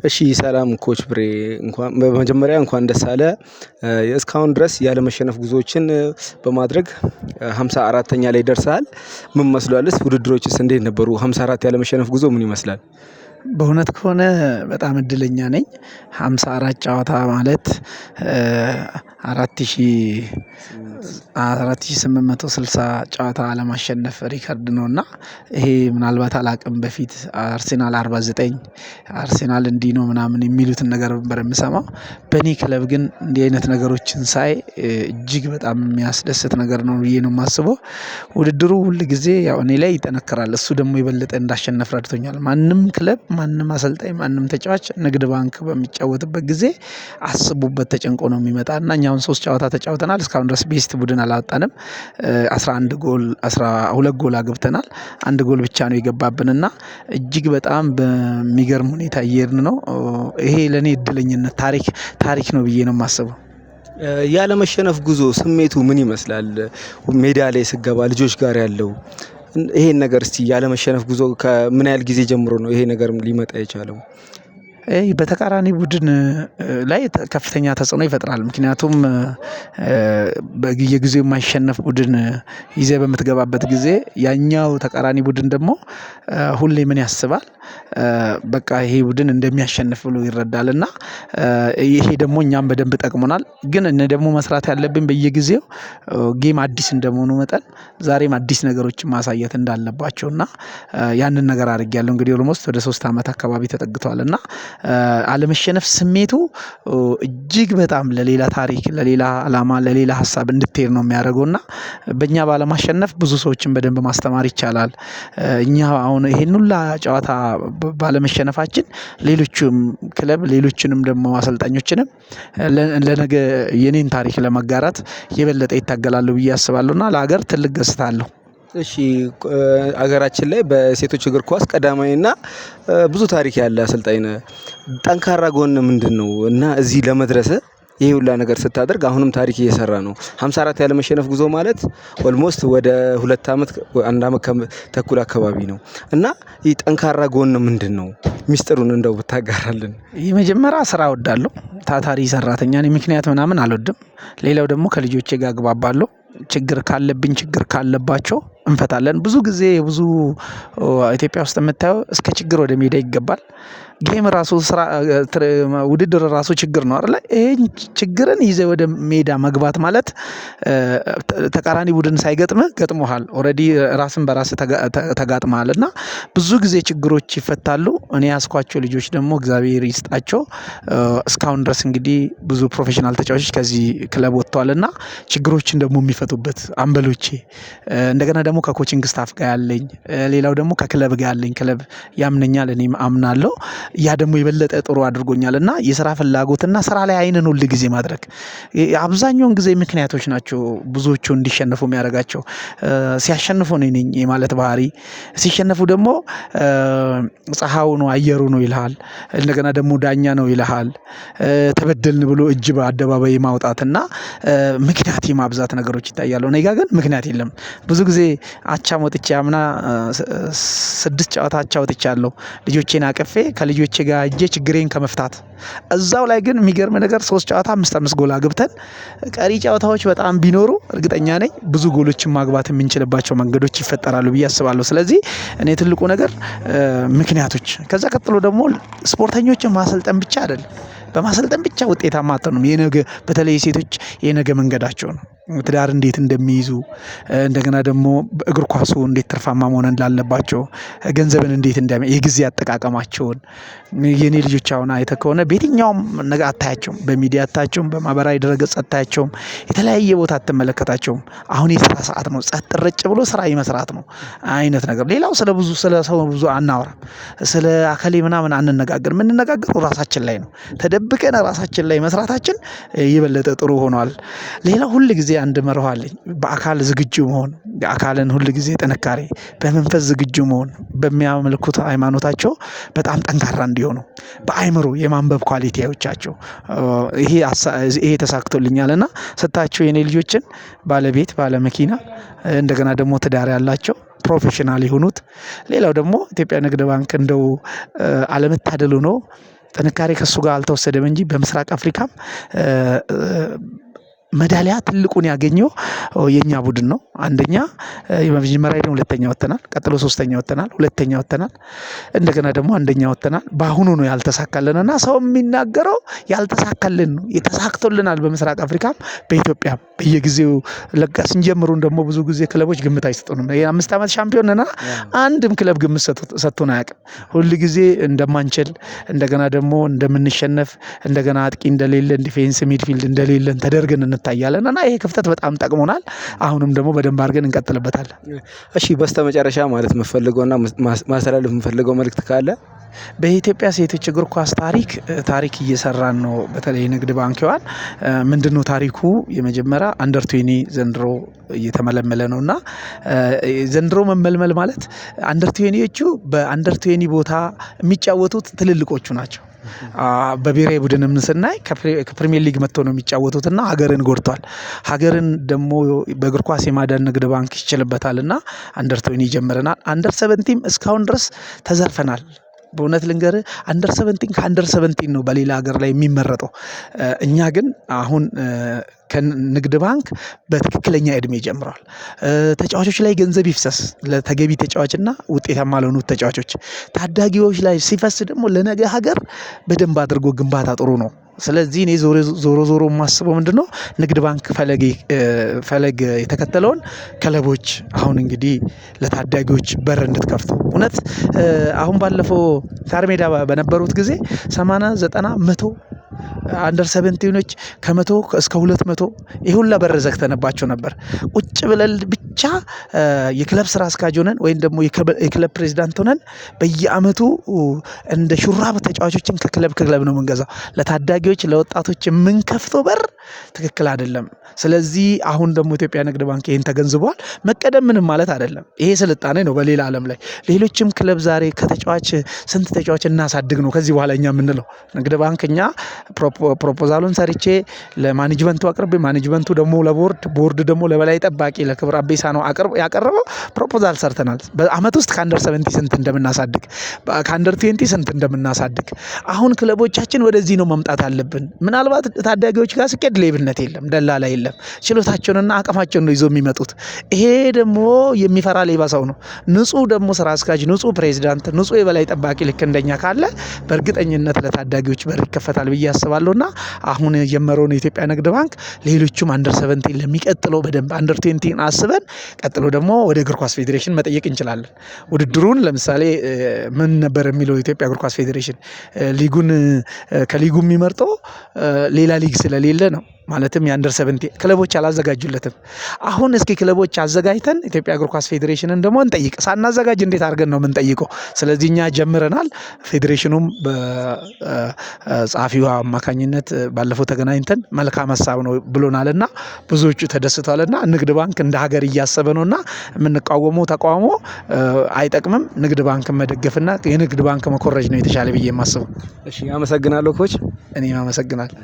እሺ ሰላም ኮች ብሬ እንኳን በመጀመሪያ እንኳን ደስ አለ። እስካሁን ድረስ ያለመሸነፍ ጉዞዎችን በማድረግ 54ኛ ላይ ደርሰሃል። ምን መስሏልስ? ውድድሮችስ እንዴት ነበሩ? 54 ያለመሸነፍ ጉዞ ምን ይመስላል? በእውነት ከሆነ በጣም እድለኛ ነኝ። 54 ጨዋታ ማለት 4860 ጨዋታ አለማሸነፍ ሪከርድ ነው። እና ይሄ ምናልባት አላቅም በፊት አርሴናል 49 አርሴናል እንዲህ ነው ምናምን የሚሉትን ነገር ነበር የምሰማው። በእኔ ክለብ ግን እንዲህ አይነት ነገሮችን ሳይ እጅግ በጣም የሚያስደስት ነገር ነው ብዬ ነው የማስበው። ውድድሩ ሁል ጊዜ ያው እኔ ላይ ይጠነክራል እሱ ደግሞ የበለጠ እንዳሸነፍ ረድቶኛል። ማንም ክለብ ማንም አሰልጣኝ ማንም ተጫዋች ንግድ ባንክ በሚጫወትበት ጊዜ አስቦበት ተጨንቆ ነው የሚመጣ እና እኛ አሁን 3 ጨዋታ ተጫውተናል እስካሁን ድረስ ቤስት ቡድን አላወጣንም። 11 ጎል 12 ጎል አግብተናል። አንድ ጎል ብቻ ነው የገባብን እና እጅግ በጣም በሚገርም ሁኔታ እየሄድን ነው። ይሄ ለኔ እድለኝነት ታሪክ ነው ብዬ ነው የማስበው። ያለመሸነፍ ጉዞ ስሜቱ ምን ይመስላል? ሜዳ ላይ ስገባ ልጆች ጋር ያለው ይሄን ነገር እስቲ ያለመሸነፍ ጉዞ ከምን ያህል ጊዜ ጀምሮ ነው ይሄ ነገር ሊመጣ የቻለው? በተቃራኒ ቡድን ላይ ከፍተኛ ተጽዕኖ ይፈጥራል። ምክንያቱም በየጊዜው የማይሸነፍ ቡድን ይዘህ በምትገባበት ጊዜ ያኛው ተቃራኒ ቡድን ደግሞ ሁሌ ምን ያስባል? በቃ ይሄ ቡድን እንደሚያሸንፍ ብሎ ይረዳል እና ይሄ ደግሞ እኛም በደንብ ጠቅሞናል። ግን እኔ ደግሞ መስራት ያለብን በየጊዜው ጌም አዲስ እንደመሆኑ መጠን ዛሬም አዲስ ነገሮችን ማሳየት እንዳለባቸው እና ያንን ነገር አድርጌያለሁ። እንግዲህ ኦልሞስት ወደ 3 አመት አካባቢ ተጠግቷል እና አለመሸነፍ ስሜቱ እጅግ በጣም ለሌላ ታሪክ ለሌላ አላማ ለሌላ ሀሳብ እንድትሄድ ነው የሚያደርገው እና በእኛ ባለማሸነፍ ብዙ ሰዎችን በደንብ ማስተማር ይቻላል። እኛ አሁን ይሄን ሁላ ጨዋታ ባለመሸነፋችን ሌሎችም ክለብ ሌሎችንም ደግሞ አሰልጣኞችንም ለነገ የኔን ታሪክ ለመጋራት የበለጠ ይታገላሉ ብዬ አስባለሁ እና ለሀገር ትልቅ ገጽታ አለው። እሺ ሀገራችን ላይ በሴቶች እግር ኳስ ቀዳማዊና ብዙ ታሪክ ያለ አሰልጣኝ ነህ። ጠንካራ ጎን ምንድነው? እና እዚህ ለመድረስህ ይሄ ሁላ ነገር ስታደርግ አሁንም ታሪክ እየሰራ ነው። 54 ያለመሸነፍ ጉዞ ማለት ኦልሞስት ወደ 2 አመት 1 አመት ተኩል አካባቢ ነው። እና ይህ ጠንካራ ጎን ምንድነው? ሚስጥሩን እንደው ብታጋራልን። የመጀመሪያ ስራ እወዳለሁ ታታሪ ሰራተኛ ነኝ ምክንያት ምናምን አልወድም። ሌላው ደግሞ ከልጆቼ ጋር እግባባለሁ። ችግር ካለብኝ ችግር ካለባቸው እንፈታለን። ብዙ ጊዜ ብዙ ኢትዮጵያ ውስጥ የምታየው እስከ ችግር ወደ ሜዳ ይገባል። ጌም ራሱ ስራ ውድድር ራሱ ችግር ነው አይደለ? ይሄን ችግርን ይዘህ ወደ ሜዳ መግባት ማለት ተቃራኒ ቡድን ሳይገጥምህ ገጥሞሃል ኦሬዲ ራስን በራስህ ተጋጥመሃል እና ብዙ ጊዜ ችግሮች ይፈታሉ። እኔ ያስኳቸው ልጆች ደግሞ እግዚአብሔር ይስጣቸው እስካሁን ድረስ እንግዲህ ብዙ ፕሮፌሽናል ተጫዋቾች ከዚህ ክለብ ወጥተዋል እና ችግሮችን ደግሞ የሚፈቱበት አምበሎቼ እንደገና ደግሞ ከኮቺንግ ስታፍ ጋር ያለኝ ሌላው ደግሞ ከክለብ ጋር ያለኝ ክለብ ያምነኛል እኔም አምናለሁ። ያ ደግሞ የበለጠ ጥሩ አድርጎኛል እና የስራ ፍላጎትና ስራ ላይ አይንን ሁል ጊዜ ማድረግ አብዛኛውን ጊዜ ምክንያቶች ናቸው ብዙዎቹ እንዲሸነፉ የሚያደርጋቸው። ሲያሸንፉ እኔ ነኝ የማለት ባህሪ ሲሸነፉ ደግሞ ፀሀዩ ነው አየሩ ነው ይልሃል። እንደገና ደግሞ ዳኛ ነው ይልሃል። ተበደልን ብሎ እጅ በአደባባይ ማውጣት እና ምክንያት የማብዛት ነገሮች ይታያሉ። እኔ ጋር ግን ምክንያት የለም። ብዙ ጊዜ አቻ ወጥቼ አምና 6 ጨዋታ አቻ ወጥቻለሁ። ልጆቼን አቅፌ ከልጆቼ ጋር ሄጄ ችግሬን ከመፍታት እዛው ላይ ግን የሚገርም ነገር 3 ጨዋታ 5 ጎል አግብተን ቀሪ ጨዋታዎች በጣም ቢኖሩ እርግጠኛ ነኝ ብዙ ጎሎችን ማግባት የምንችልባቸው መንገዶች ይፈጠራሉ ብዬ አስባለሁ። ስለዚህ እኔ ትልቁ ነገር ምክንያቶች ከዛ ቀጥሎ ደግሞ ስፖርተኞችን ማሰልጠን ብቻ አይደለም። በማሰልጠን ብቻ ውጤታማ አትሆንም። የነገ በተለይ ሴቶች የነገ መንገዳቸው ነው። ትዳር እንዴት እንደሚይዙ እንደገና ደግሞ በእግር ኳሱ እንዴት ትርፋማ መሆን እንዳለባቸው ገንዘብን እንዴት የጊዜ አጠቃቀማቸውን የኔ ልጆች አሁን አይተህ ከሆነ በየትኛውም ነገር አታያቸውም። በሚዲያ አታያቸውም በማህበራዊ ድረገጽ አታያቸውም። የተለያየ ቦታ አትመለከታቸውም። አሁን የስራ ሰዓት ነው ጸጥ ረጭ ብሎ ስራ የመስራት ነው አይነት ነገር። ሌላው ስለ ሰው ብዙ አናወራም። ስለ አከሌ ምናምን አንነጋገር የምንነጋገረው ራሳችን ላይ ነው። ተደብቀን ራሳችን ላይ መስራታችን የበለጠ ጥሩ ሆኗል። ሌላው ሁል ጊዜ አንድ መርህ አለኝ በአካል ዝግጁ መሆን አካልን ሁል ጊዜ ጥንካሬ በመንፈስ ዝግጁ መሆን በሚያመልኩት ሃይማኖታቸው በጣም ጠንካራ እንዲሆኑ በአእምሮ የማንበብ ኳሊቲዎቻቸው ይሄ ተሳክቶልኛል እና ስታቸው የኔ ልጆችን ባለቤት ባለመኪና እንደገና ደግሞ ትዳር ያላቸው ፕሮፌሽናል የሆኑት ሌላው ደግሞ ኢትዮጵያ ንግድ ባንክ እንደው አለመታደል ሆኖ ጥንካሬ ከእሱ ጋር አልተወሰደም እንጂ በምስራቅ አፍሪካም ሜዳሊያ ትልቁን ያገኘው የኛ ቡድን ነው። አንደኛ የመጀመሪያ ሄደን ሁለተኛ ወጥተናል። ቀጥሎ ሶስተኛ ወጥተናል፣ ሁለተኛ ወጥተናል። እንደገና ደግሞ አንደኛ ወጥተናል። በአሁኑ ነው ያልተሳካልንና ሰው የሚናገረው ያልተሳካልን ነው። የተሳክቶልናል በምስራቅ አፍሪካም በኢትዮጵያም በየጊዜው ለጋ ስንጀምሩን ደግሞ ብዙ ጊዜ ክለቦች ግምት አይሰጡንም። የ5 ዓመት ሻምፒዮን ነና አንድም ክለብ ግምት ሰጥቶን አያውቅም። ሁል ጊዜ እንደማንችል እንደገና ደግሞ እንደምንሸነፍ እንደገና አጥቂ እንደሌለን ዲፌንስ ሚድፊልድ እንደሌለን ተደርገን እንታያለን እና ይሄ ክፍተት በጣም ጠቅሞናል። አሁንም ደግሞ በደንብ አድርገን እንቀጥልበታለን። እሺ በስተመጨረሻ ማለት የምፈልገውና ማስተላለፍ የምፈልገው መልእክት ካለ? በኢትዮጵያ ሴቶች እግር ኳስ ታሪክ እየሰራን ነው። በተለይ ንግድ ባንክዋን ምንድነው ታሪኩ? የመጀመሪያ አንደር 20 ዘንድሮ እየተመለመለ ነውና ዘንድሮ መመልመል ማለት አንደር 20ዎቹ በአንደር 20 ቦታ የሚጫወቱት ትልልቆቹ ናቸው። በብሔራዊ ቡድንም ስናይ ከፕሪሚየር ሊግ መጥቶ ነው የሚጫወቱትና ሀገርን ጎድቷል። ሀገርን ደግሞ በእግር ኳስ የማዳን ንግድ ባንክ ይችልበታልና አንደር 20 ጀምረናል። አንደር 17 እስካሁን ድረስ ተዘርፈናል። በእውነት ልንገርህ አንደር 17 ከአንደር 17 ነው በሌላ ሀገር ላይ የሚመረጠው። እኛ ግን አሁን ከንግድ ባንክ በትክክለኛ እድሜ ጀምሯል። ተጫዋቾች ላይ ገንዘብ ይፍሰስ ለተገቢ ተጫዋችና ውጤታማ ለሆኑት ተጫዋቾች፣ ታዳጊዎች ላይ ሲፈስ ደግሞ ለነገ ሀገር በደንብ አድርጎ ግንባታ ጥሩ ነው። ስለዚህ እኔ ዞሮ የማስበው ምንድነው ንግድ ባንክ ፈለግ የተከተለውን ክለቦች አሁን እንግዲህ ለታዳጊዎች በር እንድትከፍቱ እውነት አሁን ባለፈው ሳር ሜዳ በነበሩት ጊዜ 80 90 100 አንደር 17ኖች ከ100 እስከ 200 ይሄ ሁላ በር ዘግተንባቸው ነበር። ቁጭ ብለን ብቻ የክለብ ስራ አስኪያጅ ሆነን ወይም ደግሞ የክለብ ፕሬዝዳንት ሆነን በየአመቱ እንደ ሹራብ ተጫዋቾችን ከክለብ ነው የምንገዛው። ለታዳጊዎች ለወጣቶች የምንከፍተው በር ትክክል አይደለም። ስለዚህ አሁን ደግሞ ኢትዮጵያ ንግድ ባንክ ይሄን ተገንዝቧል። መቀደም ምንም ማለት አይደለም። ይሄ ስልጣኔ ነው በሌላ ዓለም ላይ። ሌሎችም ክለብ ዛሬ ከተጫዋች ስንት ተጫዋች እናሳድግ ነው ከዚህ በኋላ እኛ የምንለው። ንግድ ባንክ እኛ ፕሮፖዛሉን ሰርቼ ለማኔጅመንቱ አቅርቤ ማኔጅመንቱ ደግሞ ቦርድ ደግሞ ለበላይ ጠባቂ ለክብር አቤሳ ነው ያቀረበው። ፕሮፖዛል ሰርተናል። በአመት ውስጥ ከአንደር 70 ስንት እንደምናሳድግ ከአንደር 20 ስንት እንደምናሳድግ። አሁን ክለቦቻችን ወደዚህ ነው መምጣት አለብን። ምናልባት ታዳጊዎች ጋር ስኬድ ሌብነት የለም፣ ደላላ የለም። ችሎታቸውንና አቅማቸውን ነው ይዞ የሚመጡት። ይሄ ደግሞ የሚፈራ ሌባ ሰው ነው። ንጹህ ደግሞ ስራ አስኪያጅ፣ ንጹህ ፕሬዝዳንት፣ ንጹህ የበላይ ጠባቂ ልክ እንደኛ ካለ በእርግጠኝነት ለታዳጊዎች በር ይከፈታል ብዬ አስባለሁና አሁን የጀመረውን የኢትዮጵያ ንግድ ባንክ ሌሎችም አንደር 17 ለሚቀጥለው በደንብ አንደር 20 አስበን ቀጥሎ ደግሞ ወደ እግር ኳስ ፌዴሬሽን መጠየቅ እንችላለን። ውድድሩን ለምሳሌ ምን ነበር የሚለው የኢትዮጵያ እግር ኳስ ፌዴሬሽን ሊጉን ከሊጉ የሚመርጠው ሌላ ሊግ ስለሌለ ነው። ማለትም የአንደር 17 ክለቦች አላዘጋጁለትም። አሁን እስኪ ክለቦች አዘጋጅተን ኢትዮጵያ እግር ኳስ ፌዴሬሽንን ደግሞ እንጠይቅ። ሳናዘጋጅ እንዴት አድርገን ነው የምንጠይቀው? ስለዚህ እኛ ጀምረናል። ፌዴሬሽኑም በጸሐፊው አማካኝነት ባለፈው ተገናኝተን መልካም ሀሳብ ነው ብሎናልና ብዙዎቹ ተደስተዋልና ንግድ ባንክ እንደ ሀገር እያሰበ ነውና የምንቃወመው ተቃውሞ አይጠቅምም። ንግድ ባንክን መደገፍና የንግድ ባንክ መኮረጅ ነው የተሻለ ብዬ የማስበው። እሺ አመሰግናለሁ ኮች። እኔም አመሰግናለሁ።